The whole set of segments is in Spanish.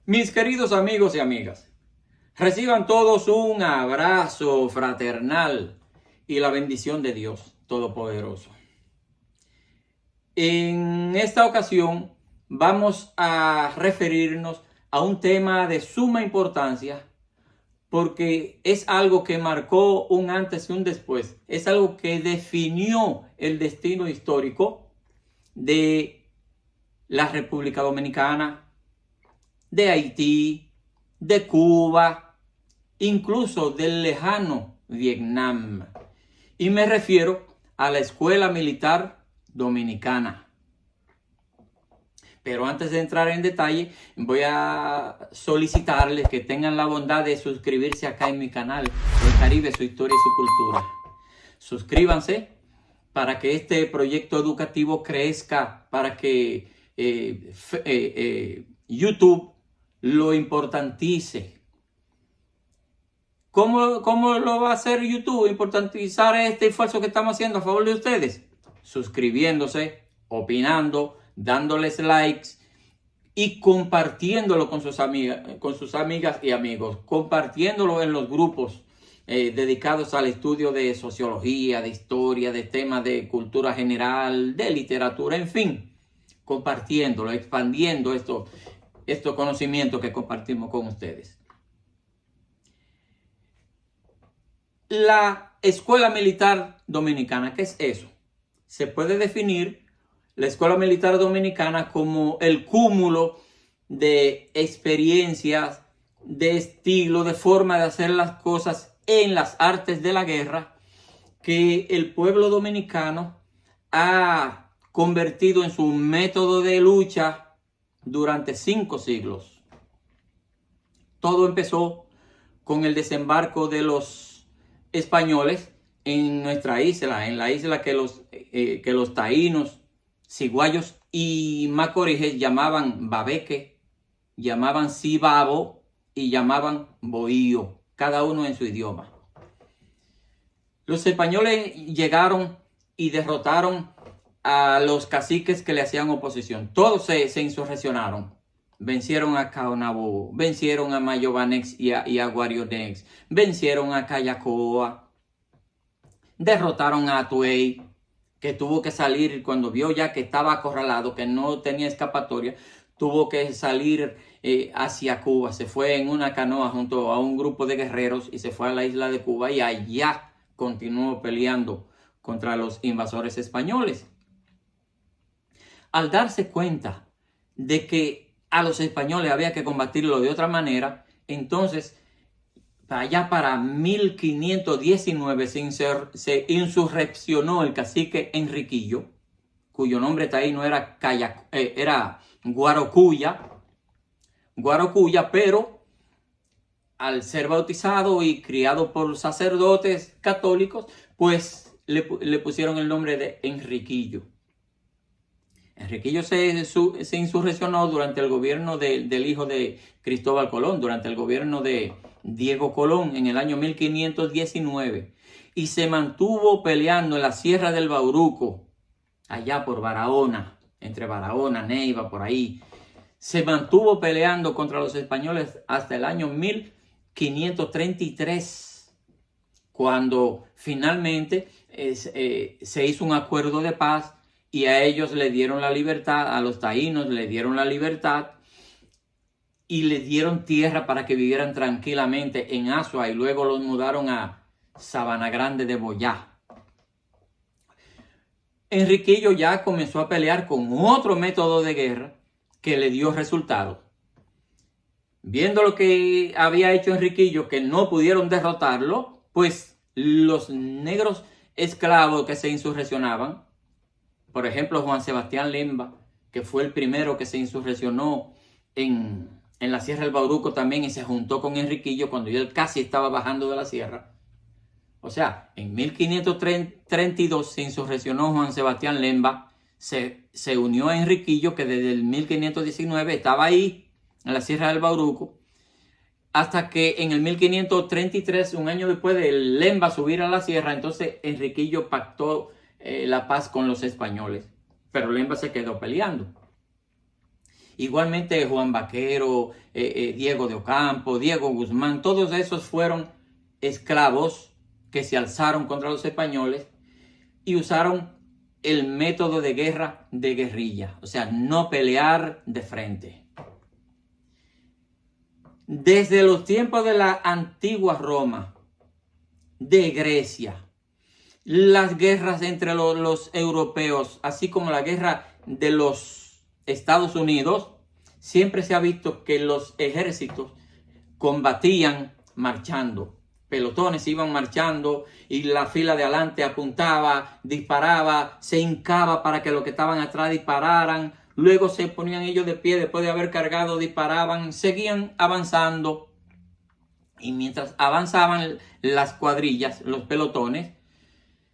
Mis queridos amigos y amigas, reciban todos un abrazo fraternal y la bendición de Dios Todopoderoso. En esta ocasión vamos a referirnos a un tema de suma importancia porque es algo que marcó un antes y un después. Es algo que definió el destino histórico de la República Dominicana, de Haití, de Cuba, incluso del lejano Vietnam. Y me refiero a la Escuela Militar Dominicana. Pero antes de entrar en detalle, voy a solicitarles que tengan la bondad de suscribirse acá en mi canal, El Caribe, su historia y su cultura. Suscríbanse para que este proyecto educativo crezca, para que YouTube lo importantice. ¿Cómo lo va a hacer YouTube? Importantizar este esfuerzo que estamos haciendo a favor de ustedes. Suscribiéndose, opinando, dándoles likes y compartiéndolo con sus amigas y amigos. Compartiéndolo en los grupos dedicados al estudio de sociología, de historia, de temas de cultura general, de literatura, en fin. Compartiéndolo, expandiendo estos conocimientos que compartimos con ustedes. La Escuela Militar Dominicana, ¿qué es eso? Se puede definir la Escuela Militar Dominicana como el cúmulo de experiencias, de estilo, de forma de hacer las cosas en las artes de la guerra que el pueblo dominicano ha convertido en su método de lucha durante 5 siglos. Todo empezó con el desembarco de los españoles en nuestra isla, en la isla que los taínos, ciguayos y macoriges llamaban Babeque, llamaban Cibabo y llamaban Bohío, cada uno en su idioma. Los españoles llegaron y derrotaron a los caciques que le hacían oposición. Todos se insurreccionaron. Vencieron a Caonabó, vencieron a Mayobanex y a Guarionex, vencieron a Cayacoa, derrotaron a Atuey, que tuvo que salir cuando vio ya que estaba acorralado, que no tenía escapatoria, tuvo que salir hacia Cuba. Se fue en una canoa junto a un grupo de guerreros y se fue a la isla de Cuba y allá continuó peleando contra los invasores españoles. Al darse cuenta de que a los españoles había que combatirlo de otra manera, entonces allá para 1519 se insurreccionó el cacique Enriquillo, cuyo nombre taíno era Guarocuya, pero al ser bautizado y criado por sacerdotes católicos, pues le pusieron el nombre de Enriquillo. Enriquillo se insurreccionó durante el gobierno del hijo de Cristóbal Colón, durante el gobierno de Diego Colón en el año 1519 y se mantuvo peleando en la Sierra del Bauruco, allá por Barahona, entre Barahona, Neiva, por ahí. Se mantuvo peleando contra los españoles hasta el año 1533, cuando finalmente se hizo un acuerdo de paz y a ellos le dieron la libertad, a los taínos le dieron la libertad y les dieron tierra para que vivieran tranquilamente en Azua y luego los mudaron a Sabana Grande de Boyá. Enriquillo ya comenzó a pelear con otro método de guerra que le dio resultado. Viendo lo que había hecho Enriquillo, que no pudieron derrotarlo, pues los negros esclavos que se insurreccionaban, por ejemplo Juan Sebastián Lemba, que fue el primero que se insurreccionó en la Sierra del Bauruco también y se juntó con Enriquillo cuando él casi estaba bajando de la sierra. O sea, en 1532 se insurreccionó Juan Sebastián Lemba, se unió a Enriquillo, que desde el 1519 estaba ahí en la Sierra del Bauruco, hasta que en el 1533, un año después de Lemba subir a la sierra, entonces Enriquillo pactó la paz con los españoles, pero Lemba se quedó peleando. Igualmente Juan Vaquero, Diego de Ocampo, Diego Guzmán, todos esos fueron esclavos que se alzaron contra los españoles y usaron el método de guerra de guerrilla, o sea, no pelear de frente. Desde los tiempos de la antigua Roma, de Grecia, las guerras entre los europeos, así como la guerra de los Estados Unidos, siempre se ha visto que los ejércitos combatían marchando. Pelotones iban marchando y la fila de adelante apuntaba, disparaba, se hincaba para que los que estaban atrás dispararan. Luego se ponían ellos de pie después de haber cargado, disparaban, seguían avanzando. Y mientras avanzaban las cuadrillas, los pelotones,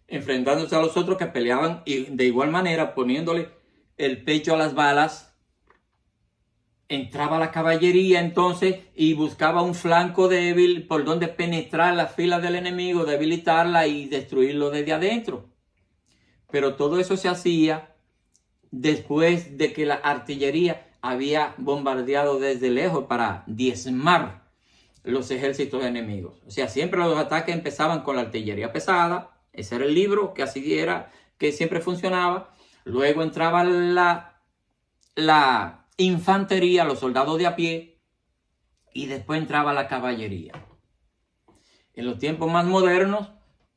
enfrentándose a los otros que peleaban y de igual manera poniéndole el pecho a las balas, entraba la caballería entonces y buscaba un flanco débil por donde penetrar las filas del enemigo, debilitarla y destruirlo desde adentro. Pero todo eso se hacía después de que la artillería había bombardeado desde lejos para diezmar los ejércitos enemigos. O sea, siempre los ataques empezaban con la artillería pesada. Ese era el libro que así era, que siempre funcionaba. Luego entraba la infantería, los soldados de a pie, y después entraba la caballería. En los tiempos más modernos,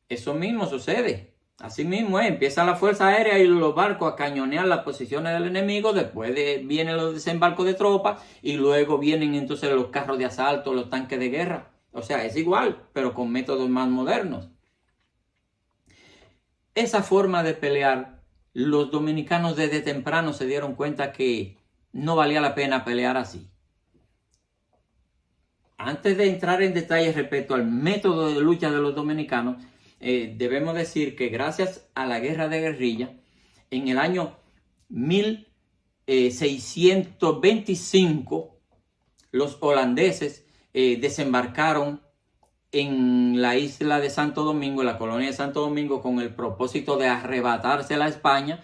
eso mismo sucede. Así mismo empieza la fuerza aérea y los barcos a cañonear las posiciones del enemigo. Después vienen los desembarcos de tropas y luego vienen entonces los carros de asalto, los tanques de guerra. O sea, es igual, pero con métodos más modernos. Esa forma de pelear, los dominicanos desde temprano se dieron cuenta que no valía la pena pelear así. Antes de entrar en detalles respecto al método de lucha de los dominicanos, debemos decir que gracias a la guerra de guerrilla, en el año 1625, los holandeses desembarcaron en la isla de Santo Domingo, en la colonia de Santo Domingo, con el propósito de arrebatársela a España,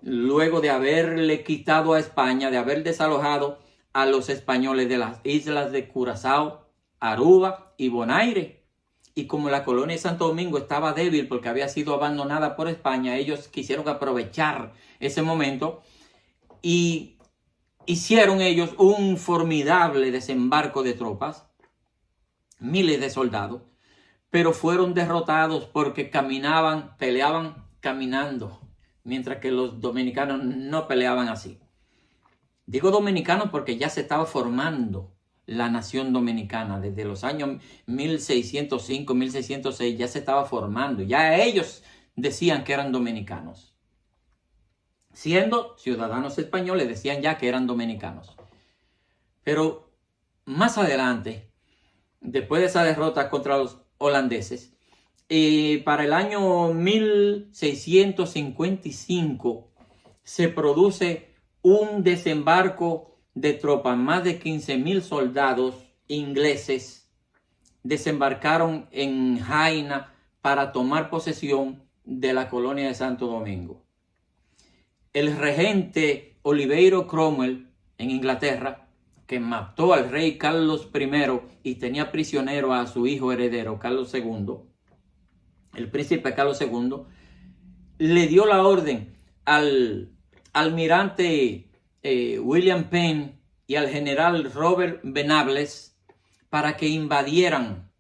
luego de haberle quitado a España, de haber desalojado a los españoles de las islas de Curazao, Aruba y Bonaire. Y como la colonia de Santo Domingo estaba débil porque había sido abandonada por España, ellos quisieron aprovechar ese momento y hicieron ellos un formidable desembarco de tropas, miles de soldados, pero fueron derrotados porque peleaban caminando, mientras que los dominicanos no peleaban así. Digo dominicanos porque ya se estaba formando la nación dominicana. Desde los años 1605, 1606 ya se estaba formando. Ya ellos decían que eran dominicanos. Siendo ciudadanos españoles decían ya que eran dominicanos. Pero más adelante, después de esa derrota contra los holandeses, para el año 1655 se produce un desembarco de tropas. Más de 15,000 soldados ingleses desembarcaron en Jaina para tomar posesión de la colonia de Santo Domingo. El regente Oliverio Cromwell en Inglaterra, que mató al rey Carlos I y tenía prisionero a su hijo heredero, Carlos II, el príncipe Carlos II, le dio la orden al almirante William Penn y al general Robert Venables para que invadieran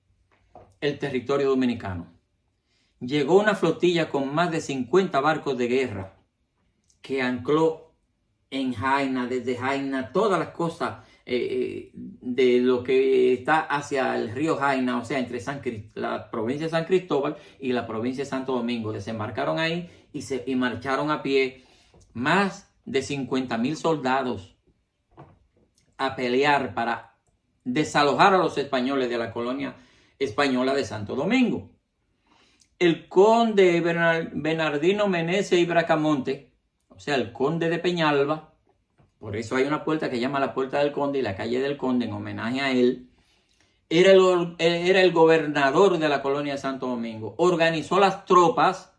el territorio dominicano. Llegó una flotilla con más de 50 barcos de guerra que ancló en Jaina, desde Jaina, todas las costas de lo que está hacia el río Jaina, o sea, entre la provincia de San Cristóbal y la provincia de Santo Domingo. Desembarcaron ahí y marcharon a pie más de 50,000 soldados a pelear para desalojar a los españoles de la colonia española de Santo Domingo. El conde Bernardino Meneses y Bracamonte, o sea, el conde de Peñalba, por eso hay una puerta que se llama la Puerta del Conde y la calle del Conde en homenaje a él, era el gobernador de la colonia de Santo Domingo. Organizó las tropas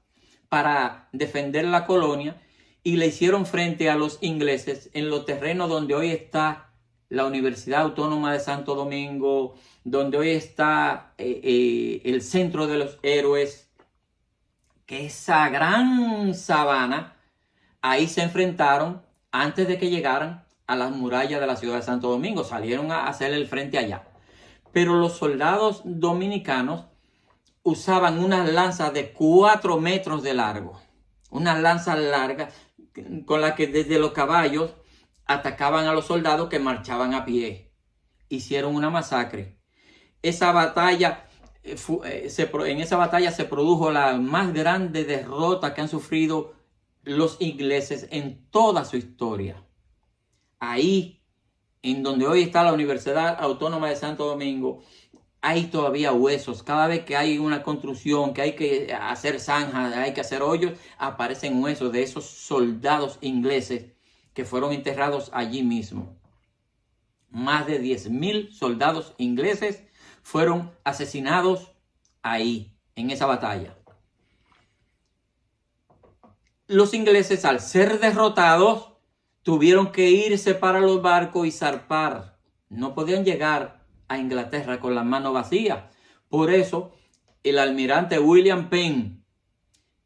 para defender la colonia y le hicieron frente a los ingleses en los terrenos donde hoy está la Universidad Autónoma de Santo Domingo, donde hoy está el Centro de los Héroes, que esa gran sabana, ahí se enfrentaron antes de que llegaran a las murallas de la ciudad de Santo Domingo. Salieron a hacer el frente allá. Pero los soldados dominicanos usaban unas lanzas de 4 metros de largo. Unas lanzas largas con las que desde los caballos atacaban a los soldados que marchaban a pie. Hicieron una masacre. Esa batalla, en esa batalla se produjo la más grande derrota que han sufrido los ingleses en toda su historia. Ahí, en donde hoy está la Universidad Autónoma de Santo Domingo, hay todavía huesos. Cada vez que hay una construcción, que hay que hacer zanjas, hay que hacer hoyos, aparecen huesos de esos soldados ingleses que fueron enterrados allí mismo. Más de 10,000 soldados ingleses fueron asesinados ahí, en esa batalla. Los ingleses, al ser derrotados, tuvieron que irse para los barcos y zarpar. No podían llegar a Inglaterra con las manos vacías. Por eso, el almirante William Penn,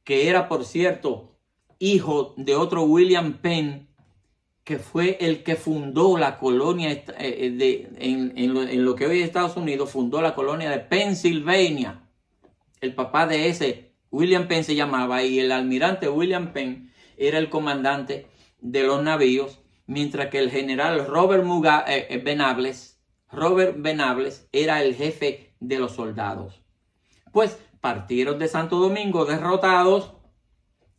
que era, por cierto, hijo de otro William Penn, que fue el que fundó la colonia en lo que hoy es Estados Unidos, fundó la colonia de Pensilvania. El papá de ese, William Penn se llamaba, y el almirante William Penn era el comandante de los navíos, mientras que el general Robert Venables era el jefe de los soldados. Pues partieron de Santo Domingo derrotados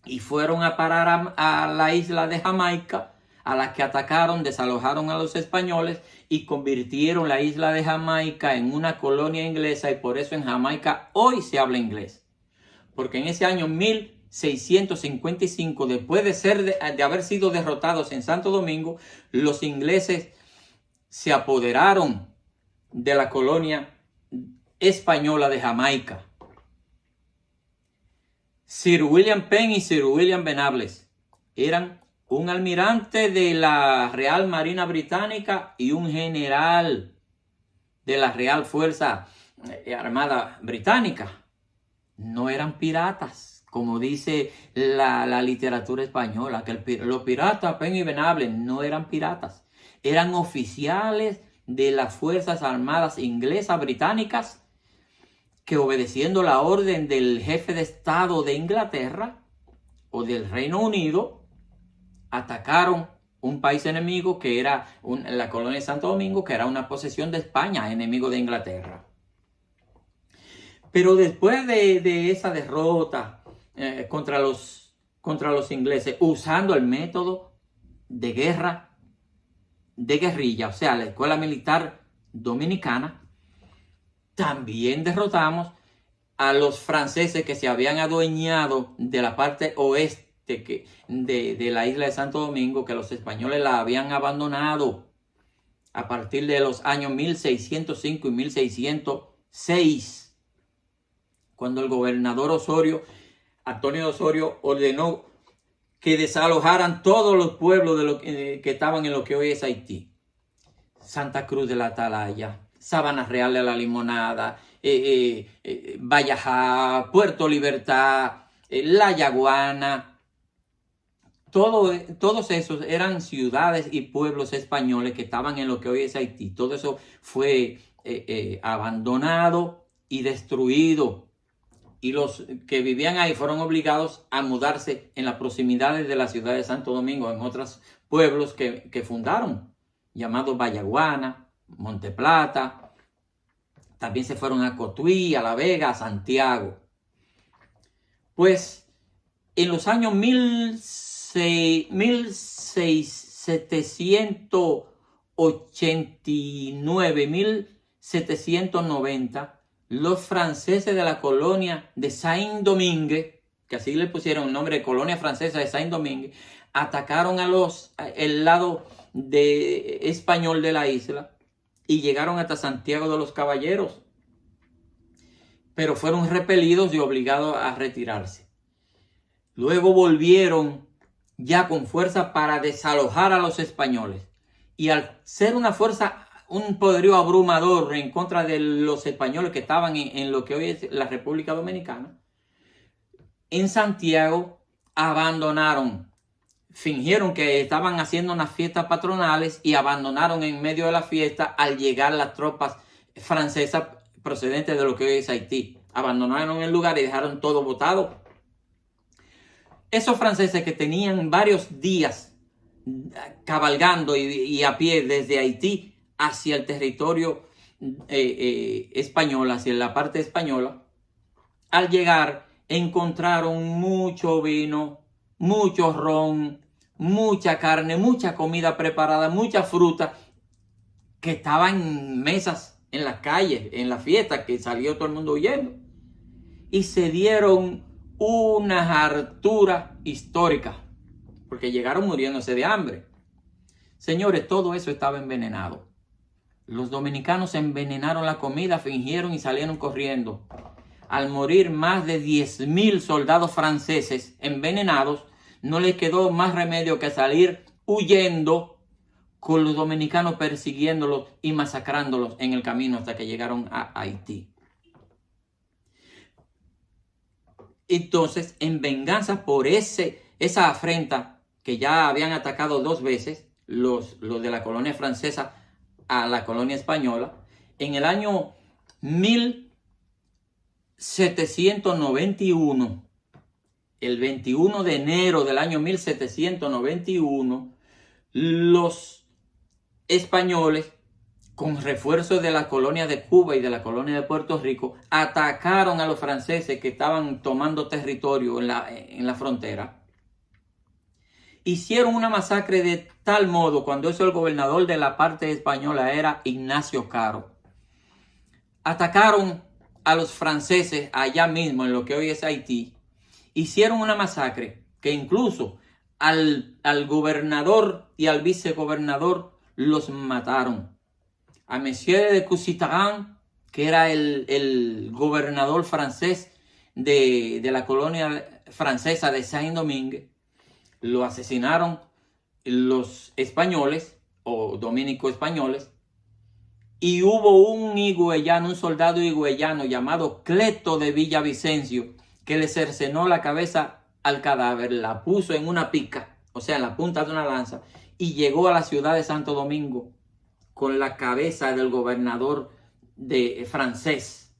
y fueron a parar a la isla de Jamaica, a la que atacaron, desalojaron a los españoles y convirtieron la isla de Jamaica en una colonia inglesa, y por eso en Jamaica hoy se habla inglés. Porque en ese año 1655, después de haber sido derrotados en Santo Domingo, los ingleses se apoderaron de la colonia española de Jamaica. Sir William Penn y Sir William Venables eran un almirante de la Real Marina Británica y un general de la Real Fuerza Armada Británica. No eran piratas, como dice la literatura española, que los piratas Penn y Venables no eran piratas. Eran oficiales de las Fuerzas Armadas inglesas británicas que, obedeciendo la orden del jefe de Estado de Inglaterra o del Reino Unido, atacaron un país enemigo que era la colonia de Santo Domingo, que era una posesión de España, enemigo de Inglaterra. Pero después de esa derrota contra los ingleses, usando el método de guerra, de guerrilla, o sea, la escuela militar dominicana, también derrotamos a los franceses que se habían adueñado de la parte oeste de la isla de Santo Domingo, que los españoles la habían abandonado a partir de los años 1605 y 1606, cuando el gobernador Antonio Osorio, ordenó que desalojaran todos los pueblos que estaban en lo que hoy es Haití. Santa Cruz de la Atalaya, Sabana Real de la Limonada, Vallajá, Puerto Libertad, La Yaguana. Todos esos eran ciudades y pueblos españoles que estaban en lo que hoy es Haití. Todo eso fue abandonado y destruido. Y los que vivían ahí fueron obligados a mudarse en las proximidades de la ciudad de Santo Domingo, en otros pueblos que fundaron, llamados Vallaguana, Monteplata. También se fueron a Cotuí, a La Vega, a Santiago. Pues en los años 1789, 1790, los franceses de la colonia de Saint-Domingue, que así le pusieron el nombre de colonia francesa de Saint-Domingue, atacaron el lado español de la isla y llegaron hasta Santiago de los Caballeros, pero fueron repelidos y obligados a retirarse. Luego volvieron ya con fuerza para desalojar a los españoles. Y al ser una fuerza, un poderío abrumador en contra de los españoles que estaban en lo que hoy es la República Dominicana, en Santiago abandonaron, fingieron que estaban haciendo unas fiestas patronales y abandonaron en medio de la fiesta al llegar las tropas francesas procedentes de lo que hoy es Haití. Abandonaron el lugar y dejaron todo botado. Esos franceses que tenían varios días cabalgando y a pie desde Haití hacia el territorio español, hacia la parte española, al llegar encontraron mucho vino, mucho ron, mucha carne, mucha comida preparada, mucha fruta que estaba en mesas en las calles, en la fiesta, que salió todo el mundo huyendo. Y se dieron una hartura histórica, porque llegaron muriéndose de hambre. Señores, todo eso estaba envenenado. Los dominicanos envenenaron la comida, fingieron y salieron corriendo. Al morir más de 10.000 soldados franceses envenenados, no les quedó más remedio que salir huyendo, con los dominicanos persiguiéndolos y masacrándolos en el camino hasta que llegaron a Haití. Entonces, en venganza por esa afrenta que ya habían atacado 2 veces los de la colonia francesa a la colonia española, en el año 1791, el 21 de enero del año 1791, los españoles, con refuerzos de la colonia de Cuba y de la colonia de Puerto Rico, atacaron a los franceses que estaban tomando territorio en la frontera. Hicieron una masacre de tal modo, cuando eso el gobernador de la parte española era Ignacio Caro. Atacaron a los franceses allá mismo en lo que hoy es Haití. Hicieron una masacre que incluso al gobernador y al vicegobernador los mataron. A Monsieur de Coucy-Taran, que era el gobernador francés de la colonia francesa de Saint-Domingue, lo asesinaron los españoles o dominico-españoles. Y hubo un higüeyano, un soldado higüeyano llamado Cleto de Villavicencio, que le cercenó la cabeza al cadáver, la puso en una pica, o sea, en la punta de una lanza, y llegó a la ciudad de Santo Domingo con la cabeza del gobernador francés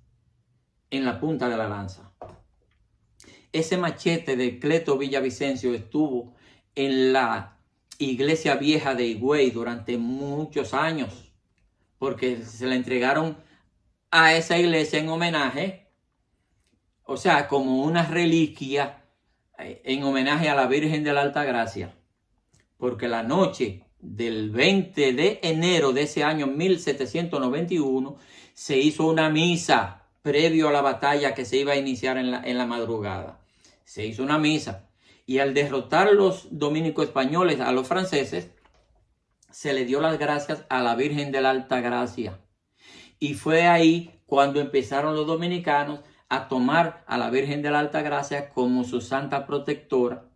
en la punta de la lanza. Ese machete de Cleto Villavicencio estuvo en la iglesia vieja de Higüey durante muchos años, porque se le entregaron a esa iglesia en homenaje, o sea, como una reliquia en homenaje a la Virgen de la Altagracia, porque la noche del 20 de enero de ese año 1791 se hizo una misa previo a la batalla que se iba a iniciar en la madrugada. Se hizo una misa y al derrotar los dominicos españoles a los franceses, se le dio las gracias a la Virgen de la Altagracia. Y fue ahí cuando empezaron los dominicanos a tomar a la Virgen de la Altagracia como su santa protectora,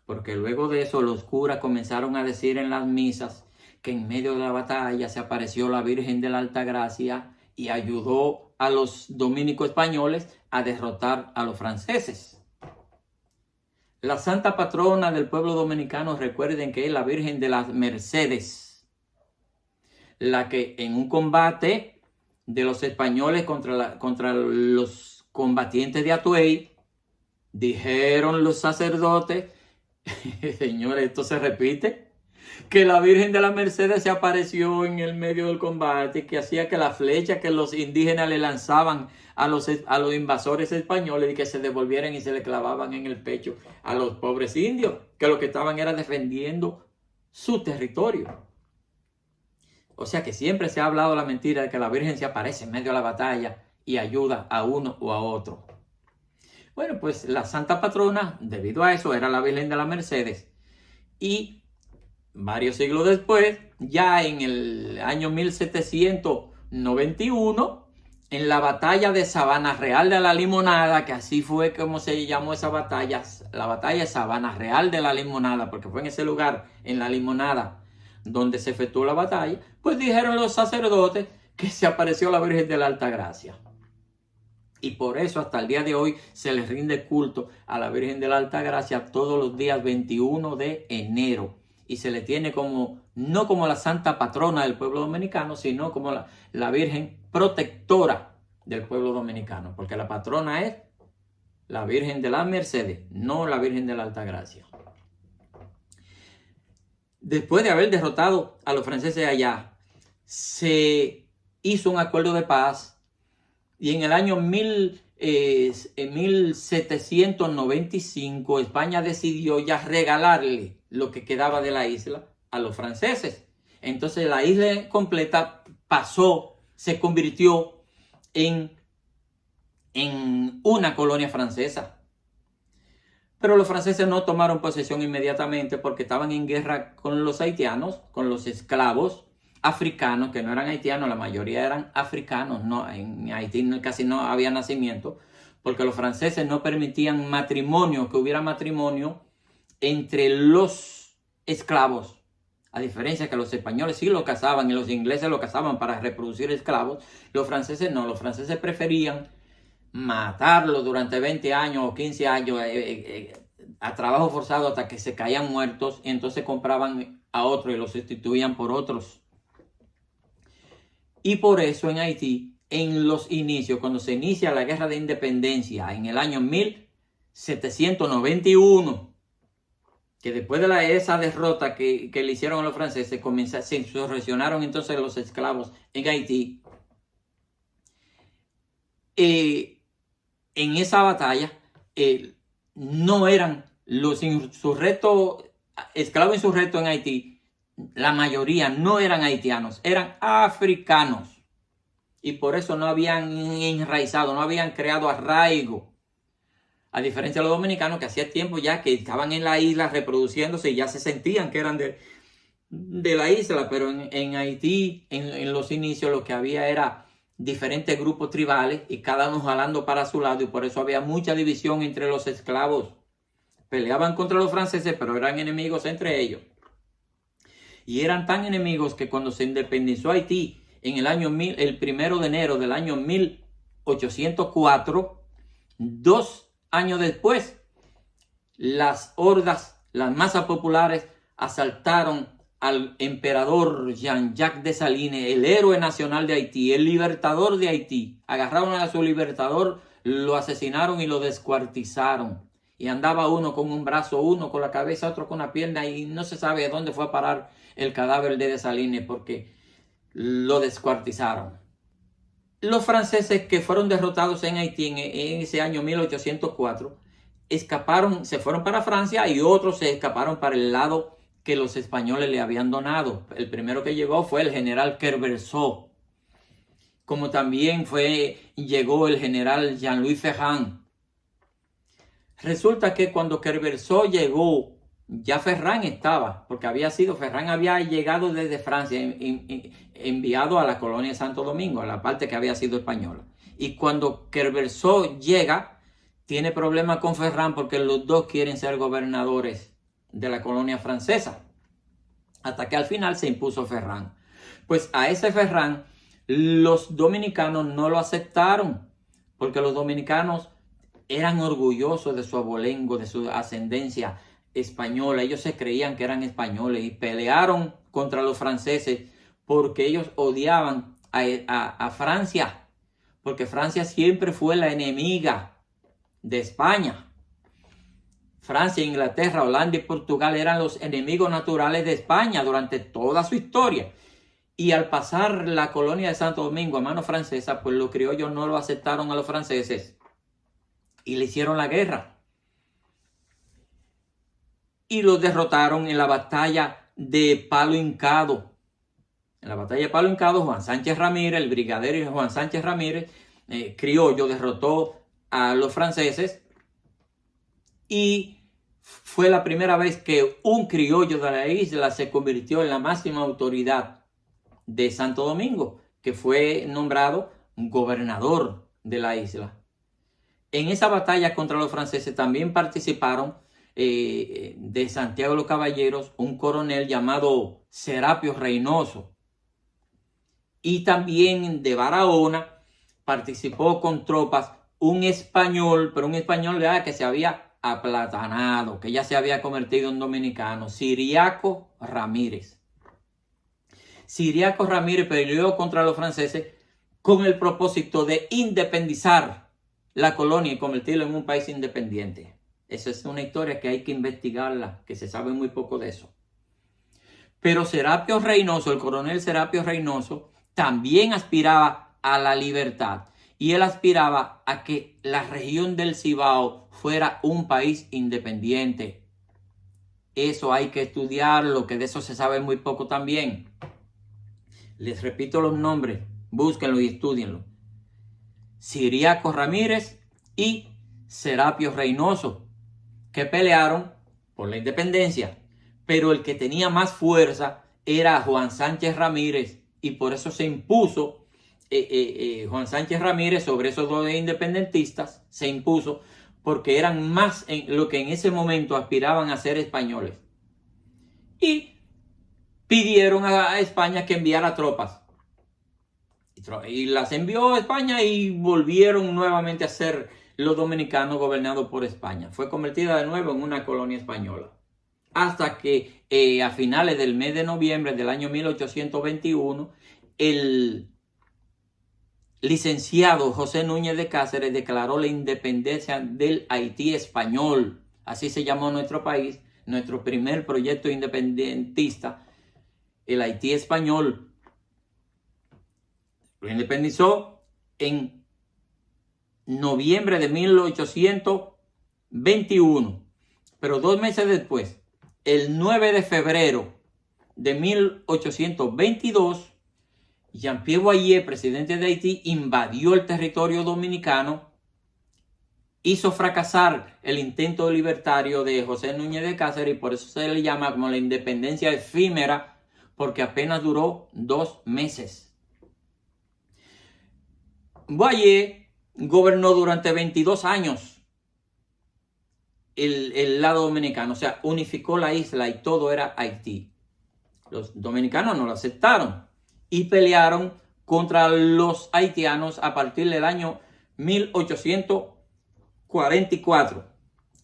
porque luego de eso los curas comenzaron a decir en las misas que en medio de la batalla se apareció la Virgen de la Altagracia y ayudó a los dominicos españoles a derrotar a los franceses. La santa patrona del pueblo dominicano, recuerden que es la Virgen de las Mercedes, la que en un combate de los españoles contra los combatientes de Atuey, dijeron los sacerdotes, señores, esto se repite, que la Virgen de las Mercedes se apareció en el medio del combate, que hacía que la flecha que los indígenas le lanzaban a los invasores españoles y que se devolvieran y se le clavaban en el pecho a los pobres indios, que lo que estaban era defendiendo su territorio. O sea que siempre se ha hablado la mentira de que la Virgen se aparece en medio de la batalla y ayuda a uno o a otro. Bueno, pues la santa patrona, debido a eso, era la Virgen de las Mercedes. Y varios siglos después, ya en el año 1791, en la batalla de Sabana Real de la Limonada, que así fue como se llamó esa batalla, la batalla de Sabana Real de la Limonada, porque fue en ese lugar, en la Limonada, donde se efectuó la batalla, pues dijeron los sacerdotes que se apareció la Virgen de la Altagracia. Y por eso hasta el día de hoy se le rinde culto a la Virgen de la Altagracia todos los días 21 de enero. Y se le tiene como, no como la santa patrona del pueblo dominicano, sino como la Virgen protectora del pueblo dominicano. Porque la patrona es la Virgen de las Mercedes, no la Virgen de la Altagracia. Después de haber derrotado a los franceses allá, se hizo un acuerdo de paz. Y en el año 1795 España decidió ya regalarle lo que quedaba de la isla a los franceses. Entonces la isla completa se convirtió en una colonia francesa. Pero los franceses no tomaron posesión inmediatamente porque estaban en guerra con los haitianos, con los esclavos africanos, que no eran haitianos, la mayoría eran africanos. No, en Haití casi no había nacimiento, porque los franceses no permitían matrimonio, que hubiera matrimonio entre los esclavos. A diferencia que los españoles sí lo cazaban y los ingleses lo cazaban para reproducir esclavos, los franceses no. Los franceses preferían matarlos durante 20 años o 15 años a trabajo forzado hasta que se caían muertos, y entonces compraban a otros y los sustituían por otros. Y por eso en Haití, en los inicios, cuando se inicia la guerra de independencia en el año 1791, que después de esa derrota que le hicieron a los franceses, se insurreccionaron entonces los esclavos en Haití. En esa batalla no eran los esclavos insurrectos en Haití. La mayoría no eran haitianos, eran africanos. Y por eso no habían enraizado, no habían creado arraigo. A diferencia de los dominicanos, que hacía tiempo ya que estaban en la isla reproduciéndose y ya se sentían que eran de la isla. Pero en Haití, en los inicios, lo que había era diferentes grupos tribales y cada uno jalando para su lado. Y por eso había mucha división entre los esclavos. Peleaban contra los franceses, pero eran enemigos entre ellos. Y eran tan enemigos que cuando se independizó Haití en el 1 de enero del año 1804, 2 años después, las hordas, las masas populares, asaltaron al emperador Jean-Jacques Dessalines, el héroe nacional de Haití, el libertador de Haití. Agarraron a su libertador, lo asesinaron y lo descuartizaron. Y andaba uno con un brazo, uno con la cabeza, otro con la pierna, y no se sabe dónde fue a parar el cadáver de Dessalines porque lo descuartizaron. Los franceses que fueron derrotados en Haití en ese año 1804 se fueron para Francia, y otros se escaparon para el lado que los españoles le habían donado. El primero que llegó fue el general Querverso, como también llegó el general Jean-Louis Ferrand. Resulta que cuando Querverso llegó, ya Ferrand estaba, porque Ferrand había llegado desde Francia, enviado a la colonia de Santo Domingo, a la parte que había sido española. Y cuando Querverso llega, tiene problemas con Ferrand porque los dos quieren ser gobernadores de la colonia francesa. Hasta que al final se impuso Ferrand. Pues a ese Ferrand los dominicanos no lo aceptaron, porque los dominicanos eran orgullosos de su abolengo, de su ascendencia española. Ellos se creían que eran españoles y pelearon contra los franceses porque ellos odiaban a Francia, porque Francia siempre fue la enemiga de España. Francia, Inglaterra, Holanda y Portugal eran los enemigos naturales de España durante toda su historia. Y al pasar la colonia de Santo Domingo a mano francesa, pues los criollos no lo aceptaron a los franceses y le hicieron la guerra. Y los derrotaron en la batalla de Palo Hincado. En la batalla de Palo Hincado, Juan Sánchez Ramírez, el brigadier Juan Sánchez Ramírez, criollo, derrotó a los franceses. Y fue la primera vez que un criollo de la isla se convirtió en la máxima autoridad de Santo Domingo, que fue nombrado gobernador de la isla. En esa batalla contra los franceses también participaron de Santiago de los Caballeros un coronel llamado Serapio Reynoso. Y también de Barahona participó con tropas un español, pero un español que se había aplatanado, que ya se había convertido en dominicano, Ciriaco Ramírez. Ciriaco Ramírez peleó contra los franceses con el propósito de independizar la colonia y convertirlo en un país independiente. Esa es una historia que hay que investigarla, que se sabe muy poco de eso. Pero Serapio Reynoso, el coronel Serapio Reynoso, también aspiraba a la libertad. Y él aspiraba a que la región del Cibao fuera un país independiente. Eso hay que estudiarlo, que de eso se sabe muy poco también. Les repito los nombres, búsquenlo y estudienlo. Ciriaco Ramírez y Serapio Reynoso, que pelearon por la independencia. Pero el que tenía más fuerza era Juan Sánchez Ramírez, y por eso se impuso Juan Sánchez Ramírez sobre esos dos independentistas. Se impuso porque eran más lo que en ese momento aspiraban a ser españoles. Y pidieron a España que enviara tropas. Y las envió a España y volvieron nuevamente a ser los dominicanos gobernados por España. Fue convertida de nuevo en una colonia española. Hasta que a finales del mes de noviembre del año 1821, el licenciado José Núñez de Cáceres declaró la independencia del Haití español. Así se llamó nuestro país, nuestro primer proyecto independentista, el Haití español. Lo independizó en noviembre de 1821. Pero 2 meses después, el 9 de febrero de 1822, Jean-Pierre Boyer, presidente de Haití, invadió el territorio dominicano, hizo fracasar el intento libertario de José Núñez de Cáceres, y por eso se le llama como la independencia efímera, porque apenas duró 2 meses. Boyer gobernó durante 22 años el lado dominicano, o sea, unificó la isla y todo era Haití. Los dominicanos no lo aceptaron y pelearon contra los haitianos a partir del año 1844.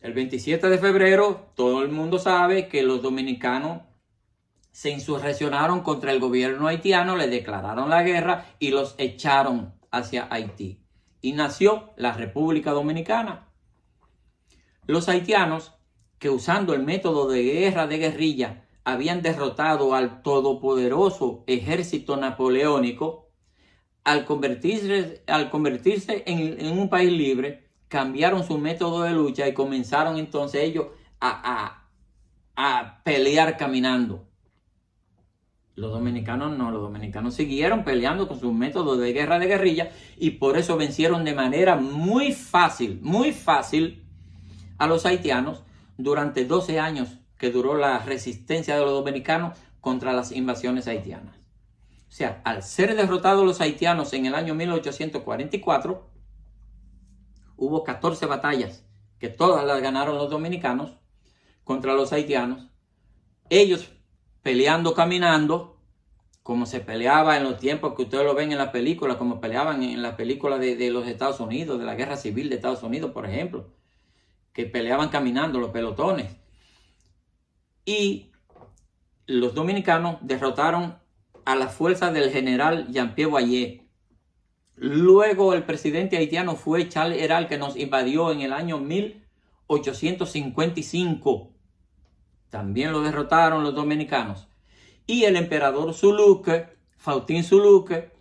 El 27 de febrero, todo el mundo sabe que los dominicanos se insurreccionaron contra el gobierno haitiano, le declararon la guerra y los echaron hacia Haití. Y nació la República Dominicana. Los haitianos, que usando el método de guerra de guerrilla habían derrotado al todopoderoso ejército napoleónico, al convertirse en un país libre, cambiaron su método de lucha y comenzaron entonces ellos a pelear caminando. Los dominicanos no, los dominicanos siguieron peleando con su método de guerra de guerrilla y por eso vencieron de manera muy fácil a los haitianos durante 12 años que duró la resistencia de los dominicanos contra las invasiones haitianas. O sea, al ser derrotados los haitianos en el año 1844, hubo 14 batallas, que todas las ganaron los dominicanos contra los haitianos. Ellos peleando, caminando, como se peleaba en los tiempos que ustedes lo ven en la película, como peleaban en la película de los Estados Unidos, de la Guerra Civil de Estados Unidos, por ejemplo, que peleaban caminando los pelotones. Y los dominicanos derrotaron a las fuerzas del general Jean-Pierre Boyer. Luego el presidente haitiano fue Charles Herald, que nos invadió en el año 1855. También lo derrotaron los dominicanos. Y el emperador Zuluque, Faustín Zuluque,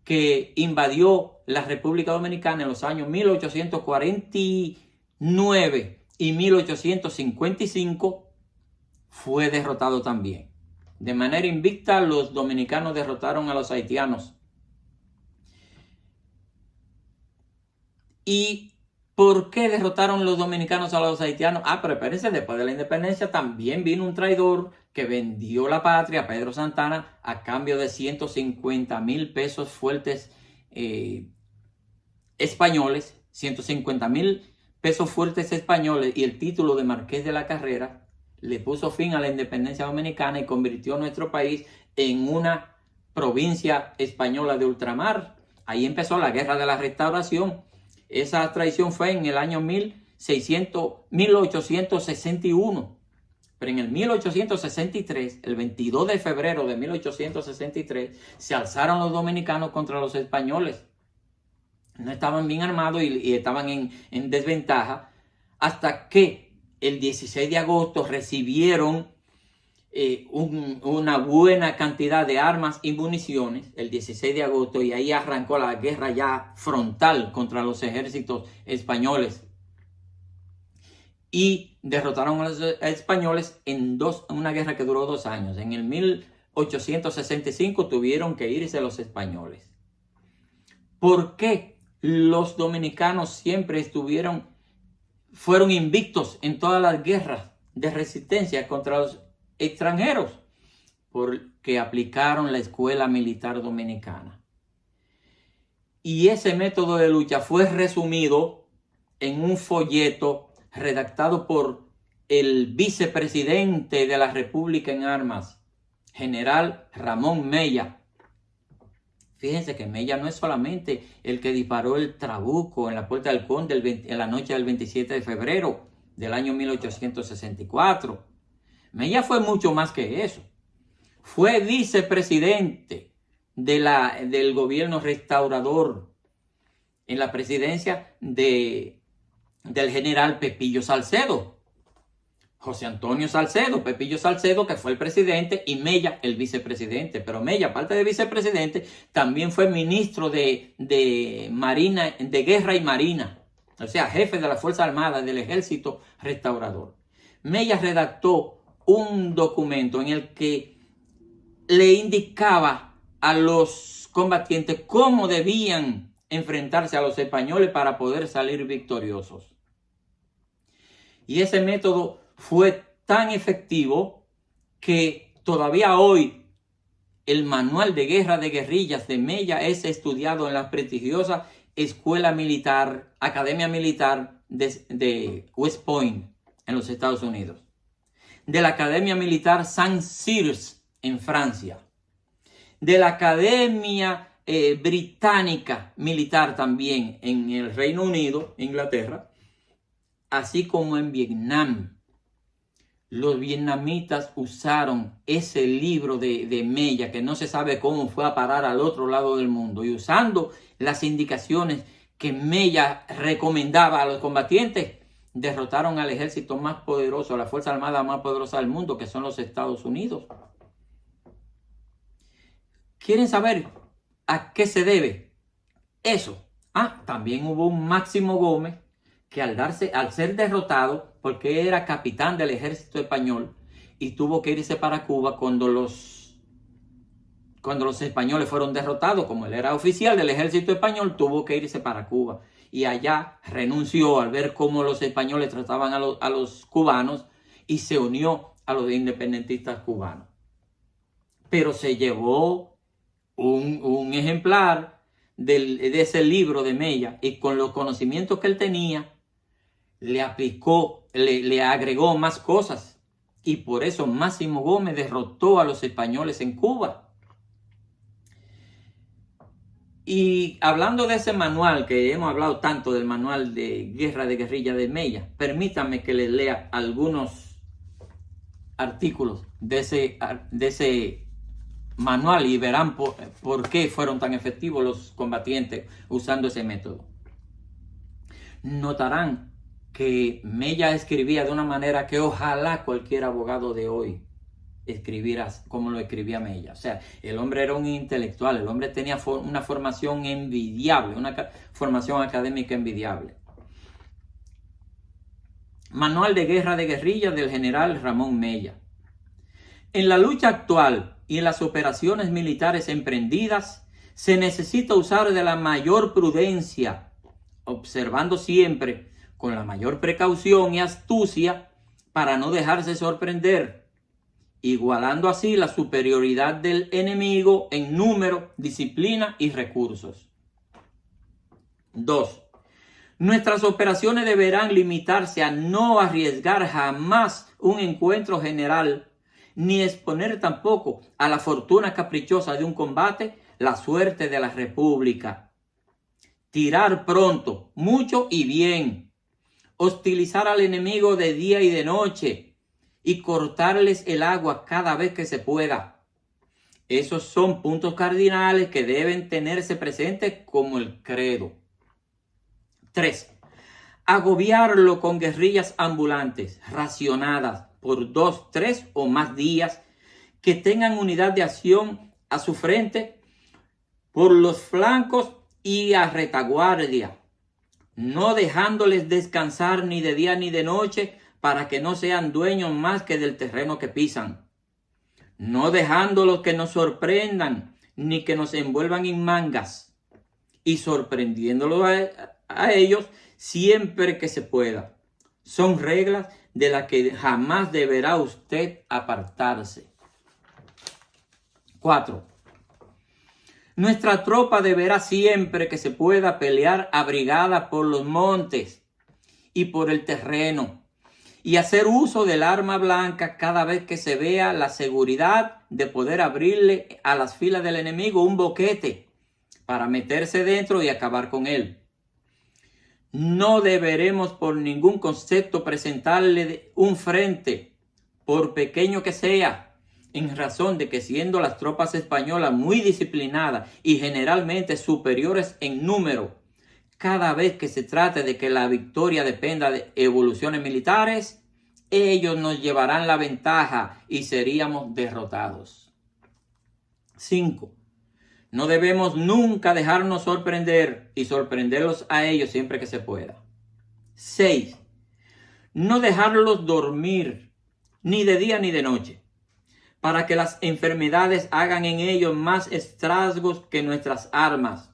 que invadió la República Dominicana en los años 1849 y 1855, fue derrotado también. De manera invicta, los dominicanos derrotaron a los haitianos. ¿Y por qué derrotaron los dominicanos a los haitianos? Pero espérense, después de la independencia también vino un traidor que vendió la patria, Pedro Santana, a cambio de 150,000 pesos fuertes españoles, 150,000 pesos fuertes españoles y el título de Marqués de la Carrera, le puso fin a la independencia dominicana y convirtió a nuestro país en una provincia española de ultramar. Ahí empezó la Guerra de la Restauración. Esa traición fue en el año 1861. Pero en el 1863, el 22 de febrero de 1863, se alzaron los dominicanos contra los españoles. No estaban bien armados y estaban en desventaja, hasta que el 16 de agosto recibieron una buena cantidad de armas y municiones, el 16 de agosto, y ahí arrancó la guerra ya frontal contra los ejércitos españoles. Y derrotaron a los españoles en una guerra que duró 2 años. En el 1865 tuvieron que irse los españoles. ¿Por qué los dominicanos siempre fueron invictos en todas las guerras de resistencia contra los extranjeros? Porque aplicaron la escuela militar dominicana. Y ese método de lucha fue resumido en un folleto redactado por el vicepresidente de la República en armas, general Ramón Mella. Fíjense que Mella no es solamente el que disparó el trabuco en la Puerta del Conde en la noche del 27 de febrero del año 1864. Mella fue mucho más que eso. Fue vicepresidente del gobierno restaurador en la presidencia del general Pepillo Salcedo. José Antonio Salcedo, Pepillo Salcedo, que fue el presidente, y Mella, el vicepresidente. Pero Mella, aparte de vicepresidente, también fue ministro de Marina, de Guerra y Marina. O sea, jefe de la Fuerza Armada del Ejército Restaurador. Mella redactó un documento en el que le indicaba a los combatientes cómo debían enfrentarse a los españoles para poder salir victoriosos. Y ese método fue tan efectivo que todavía hoy el manual de guerra de guerrillas de Mella es estudiado en la prestigiosa escuela militar, academia militar de West Point en los Estados Unidos, de la academia militar Saint-Cyrs en Francia, de la academia británica militar también en el Reino Unido, Inglaterra, así como en Vietnam. Los vietnamitas usaron ese libro de Mella, que no se sabe cómo fue a parar al otro lado del mundo, y usando las indicaciones que Mella recomendaba a los combatientes, derrotaron al ejército más poderoso, a la Fuerza Armada más poderosa del mundo, que son los Estados Unidos. ¿Quieren saber a qué se debe eso? También hubo un Máximo Gómez que al ser derrotado, porque era capitán del ejército español y tuvo que irse para Cuba cuando los españoles fueron derrotados, como él era oficial del ejército español, tuvo que irse para Cuba. Y allá renunció al ver cómo los españoles trataban a los cubanos y se unió a los independentistas cubanos. Pero se llevó un ejemplar de ese libro de Mella, y con los conocimientos que él tenía, le agregó más cosas, y por eso Máximo Gómez derrotó a los españoles en Cuba. Y hablando de ese manual, que hemos hablado tanto del manual de guerra de guerrilla de Mella, permítanme que les lea algunos artículos de ese manual y verán por qué fueron tan efectivos los combatientes usando ese método. Notarán que Mella escribía de una manera que ojalá cualquier abogado de hoy escribiera como lo escribía Mella. O sea, el hombre era un intelectual, el hombre tenía una formación envidiable, una formación académica envidiable. Manual de guerra de guerrillas del general Ramón Mella. En la lucha actual y en las operaciones militares emprendidas, se necesita usar de la mayor prudencia, observando siempre con la mayor precaución y astucia para no dejarse sorprender, igualando así la superioridad del enemigo en número, disciplina y recursos. 2. Nuestras operaciones deberán limitarse a no arriesgar jamás un encuentro general, ni exponer tampoco a la fortuna caprichosa de un combate la suerte de la República. Tirar pronto, mucho y bien. Hostilizar al enemigo de día y de noche y cortarles el agua cada vez que se pueda. Esos son puntos cardinales que deben tenerse presentes como el credo. 3. Agobiarlo con guerrillas ambulantes, racionadas por 2, 3 o más días, que tengan unidad de acción a su frente, por los flancos y a retaguardia, no dejándoles descansar ni de día ni de noche, para que no sean dueños más que del terreno que pisan, no dejándolos que nos sorprendan, ni que nos envuelvan en mangas, y sorprendiéndolos a ellos siempre que se pueda. Son reglas de las que jamás deberá usted apartarse. 4. Nuestra tropa deberá siempre que se pueda pelear abrigada por los montes y por el terreno, y hacer uso del arma blanca cada vez que se vea la seguridad de poder abrirle a las filas del enemigo un boquete para meterse dentro y acabar con él. No deberemos por ningún concepto presentarle un frente, por pequeño que sea, en razón de que siendo las tropas españolas muy disciplinadas y generalmente superiores en número, cada vez que se trate de que la victoria dependa de evoluciones militares, ellos nos llevarán la ventaja y seríamos derrotados. 5. No debemos nunca dejarnos sorprender y sorprenderlos a ellos siempre que se pueda. 6. No dejarlos dormir ni de día ni de noche, para que las enfermedades hagan en ellos más estragos que nuestras armas.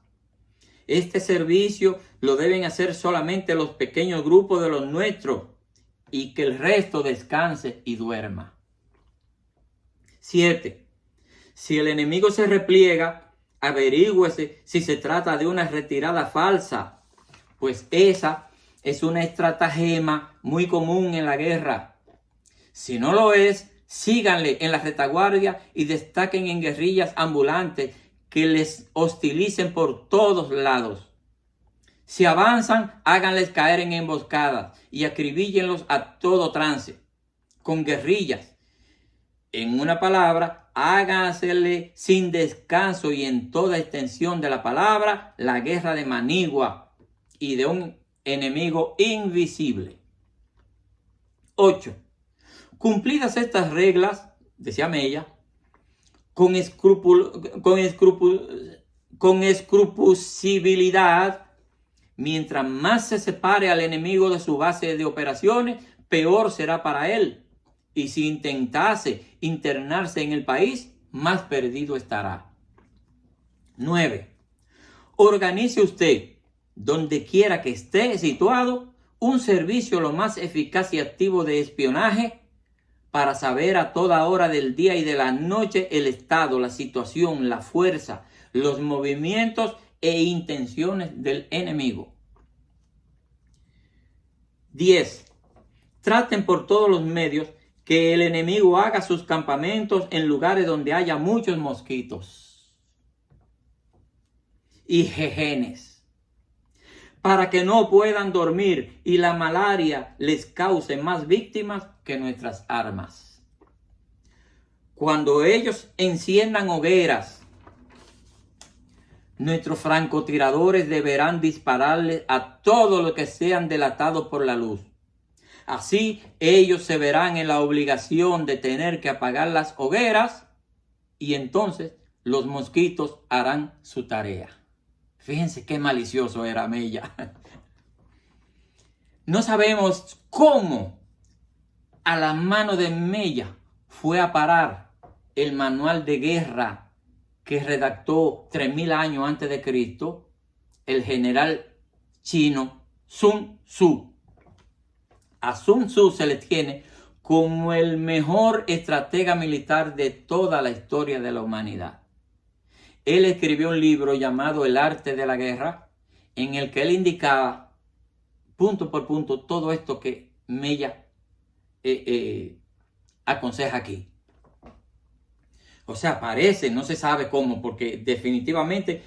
Este servicio lo deben hacer solamente los pequeños grupos de los nuestros, y que el resto descanse y duerma. 7. Si el enemigo se repliega, averígüese si se trata de una retirada falsa, pues esa es una estratagema muy común en la guerra. Si no lo es, síganle en la retaguardia y destaquen en guerrillas ambulantes que les hostilicen por todos lados. Si avanzan, háganles caer en emboscadas y acribíllenlos a todo trance, con guerrillas. En una palabra, hágansele sin descanso y en toda extensión de la palabra la guerra de manigua y de un enemigo invisible. 8. Cumplidas estas reglas, decía Mella, con escrupusibilidad, mientras más se separe al enemigo de su base de operaciones, peor será para él. Y si intentase internarse en el país, más perdido estará. 9. Organice usted, donde quiera que esté situado, un servicio lo más eficaz y activo de espionaje, para saber a toda hora del día y de la noche el estado, la situación, la fuerza, los movimientos e intenciones del enemigo. 10. Traten por todos los medios que el enemigo haga sus campamentos en lugares donde haya muchos mosquitos y jejenes, para que no puedan dormir y la malaria les cause más víctimas que nuestras armas. Cuando ellos enciendan hogueras, nuestros francotiradores deberán dispararles a todo lo que sean delatados por la luz. Así ellos se verán en la obligación de tener que apagar las hogueras y entonces los mosquitos harán su tarea. Fíjense qué malicioso era Mella. No sabemos cómo a la mano de Mella fue a parar el manual de guerra que redactó 3000 años antes de Cristo el general chino Sun Tzu. A Sun Tzu se le tiene como el mejor estratega militar de toda la historia de la humanidad. Él escribió un libro llamado El arte de la guerra, en el que él indicaba punto por punto todo esto que Mella aconseja aquí. O sea, parece, no se sabe cómo, porque definitivamente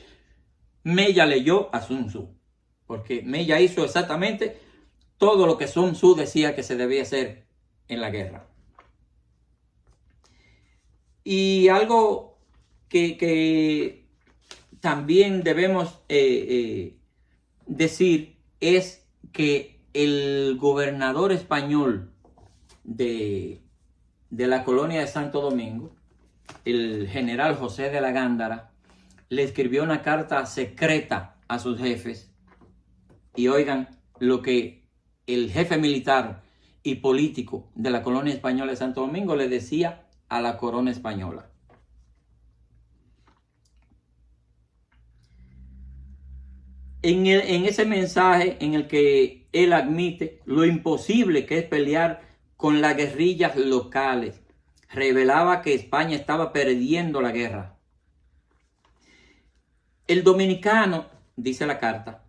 Mella leyó a Sun Tzu, porque Mella hizo exactamente todo lo que Sun Tzu decía que se debía hacer en la guerra. Y algo que también debemos decir es que el gobernador español de la colonia de Santo Domingo, el general José de la Gándara, le escribió una carta secreta a sus jefes. Y oigan lo que el jefe militar y político de la colonia española de Santo Domingo le decía a la corona española. En ese mensaje en el que él admite lo imposible que es pelear con las guerrillas locales, revelaba que España estaba perdiendo la guerra. El dominicano, dice la carta,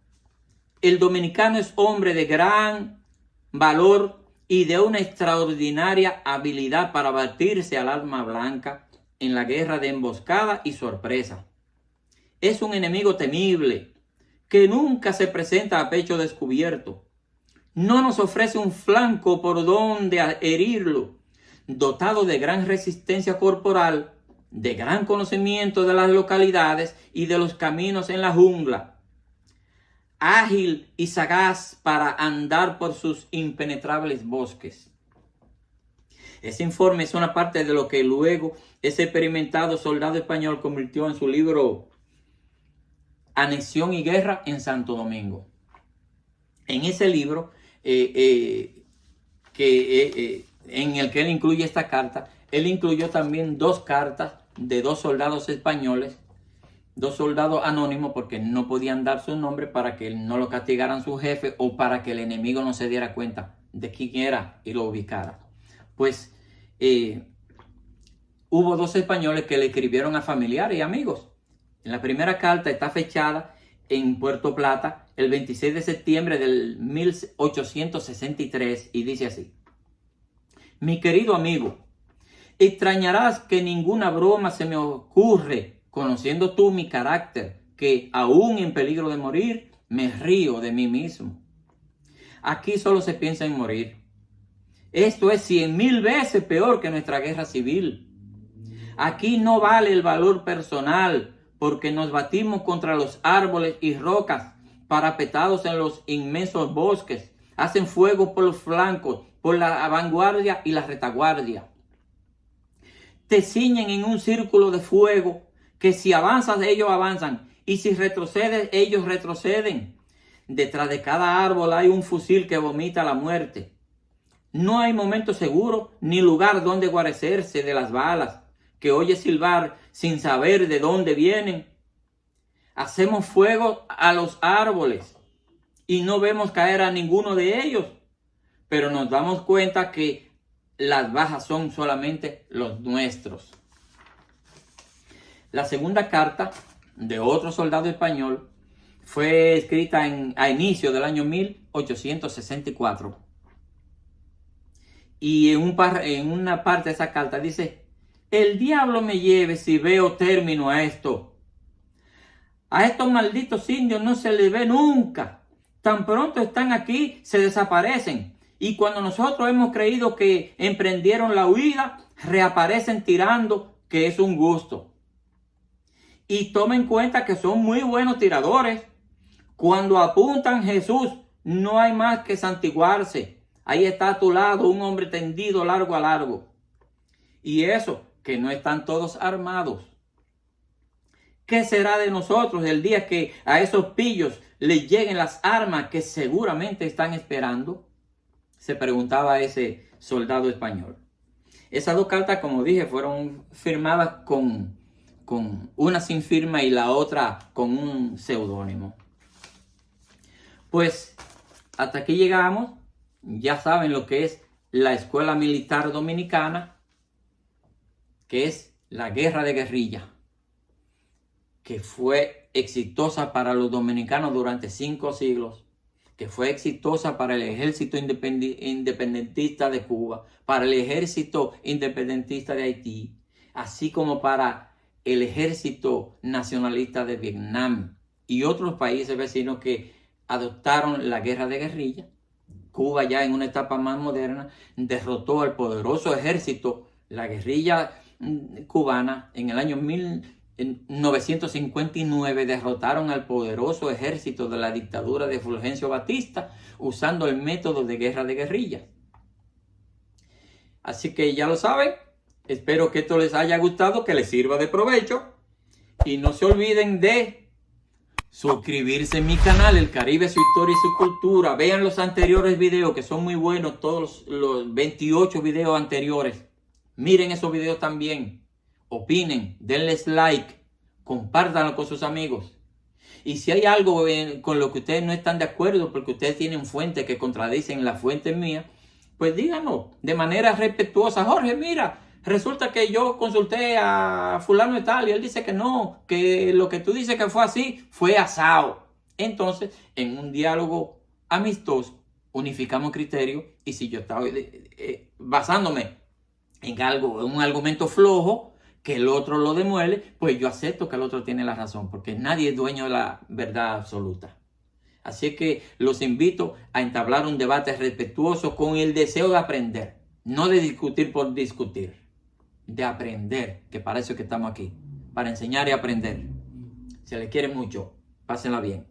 el dominicano es hombre de gran valor y de una extraordinaria habilidad para batirse al arma blanca en la guerra de emboscada y sorpresa. Es un enemigo temible que nunca se presenta a pecho descubierto. No nos ofrece un flanco por donde herirlo. Dotado de gran resistencia corporal, de gran conocimiento de las localidades y de los caminos en la jungla, ágil y sagaz para andar por sus impenetrables bosques. Ese informe es una parte de lo que luego ese experimentado soldado español convirtió en su libro Anexión y Guerra en Santo Domingo. En ese libro, en el que él incluye esta carta, él incluyó también 2 cartas de 2 soldados españoles, 2 soldados anónimos, porque no podían dar su nombre para que no lo castigaran su jefe o para que el enemigo no se diera cuenta de quién era y lo ubicara. Pues hubo 2 españoles que le escribieron a familiares y amigos. En la primera carta está fechada en Puerto Plata el 26 de septiembre del 1863 y dice así: mi querido amigo, extrañarás que ninguna broma se me ocurre, conociendo tú mi carácter, que aún en peligro de morir, me río de mí mismo. Aquí solo se piensa en morir. Esto es 100,000 veces peor que nuestra guerra civil. Aquí no vale el valor personal, porque nos batimos contra los árboles y rocas, parapetados en los inmensos bosques, hacen fuego por los flancos, por la vanguardia y la retaguardia. Te ciñen en un círculo de fuego, que si avanzas ellos avanzan, y si retrocedes ellos retroceden. Detrás de cada árbol hay un fusil que vomita la muerte. No hay momento seguro, ni lugar donde guarecerse de las balas, que oye silbar sin saber de dónde vienen. Hacemos fuego a los árboles y no vemos caer a ninguno de ellos, pero nos damos cuenta que las bajas son solamente los nuestros. La segunda carta de otro soldado español fue escrita a inicio del año 1864. Y en una parte de esa carta dice: el diablo me lleve si veo término a esto. A estos malditos indios no se les ve nunca. Tan pronto están aquí, se desaparecen. Y cuando nosotros hemos creído que emprendieron la huida, reaparecen tirando, que es un gusto. Y tomen en cuenta que son muy buenos tiradores. Cuando apuntan Jesús, no hay más que santiguarse. Ahí está a tu lado un hombre tendido largo a largo. Y eso, que no están todos armados. ¿Qué será de nosotros el día que a esos pillos les lleguen las armas que seguramente están esperando? Se preguntaba ese soldado español. Esas 2 cartas, como dije, fueron firmadas con una sin firma y la otra con un seudónimo. Pues hasta aquí llegamos. Ya saben lo que es la Escuela Militar Dominicana, que es la guerra de guerrilla, que fue fue exitosa para los dominicanos durante 5 siglos, que fue exitosa para el ejército independentista de Cuba, para el ejército independentista de Haití, así como para el ejército nacionalista de Vietnam y otros países vecinos que adoptaron la guerra de guerrilla. Cuba, ya en una etapa más moderna, derrotó al poderoso ejército, la guerrilla cubana. En el año 1959 derrotaron al poderoso ejército de la dictadura de Fulgencio Batista usando el método de guerra de guerrilla. Así que ya lo saben, espero que esto les haya gustado, que les sirva de provecho y no se olviden de suscribirse en mi canal, El Caribe, su historia y su cultura. Vean los anteriores videos que son muy buenos, todos los 28 videos anteriores. Miren esos videos también. Opinen, denles like, compártanlo con sus amigos. Y si hay algo con lo que ustedes no están de acuerdo, porque ustedes tienen fuentes que contradicen la fuente mía, pues díganlo de manera respetuosa. Jorge, mira, resulta que yo consulté a fulano y tal, y él dice que no, que lo que tú dices que fue así, fue asado. Entonces, en un diálogo amistoso, unificamos criterios, y si yo estaba basándome en algo, en un argumento flojo, que el otro lo demuele, pues yo acepto que el otro tiene la razón, porque nadie es dueño de la verdad absoluta. Así que los invito a entablar un debate respetuoso con el deseo de aprender, no de discutir por discutir, de aprender, que para eso que estamos aquí, para enseñar y aprender. Se les quiere mucho, pásenla bien.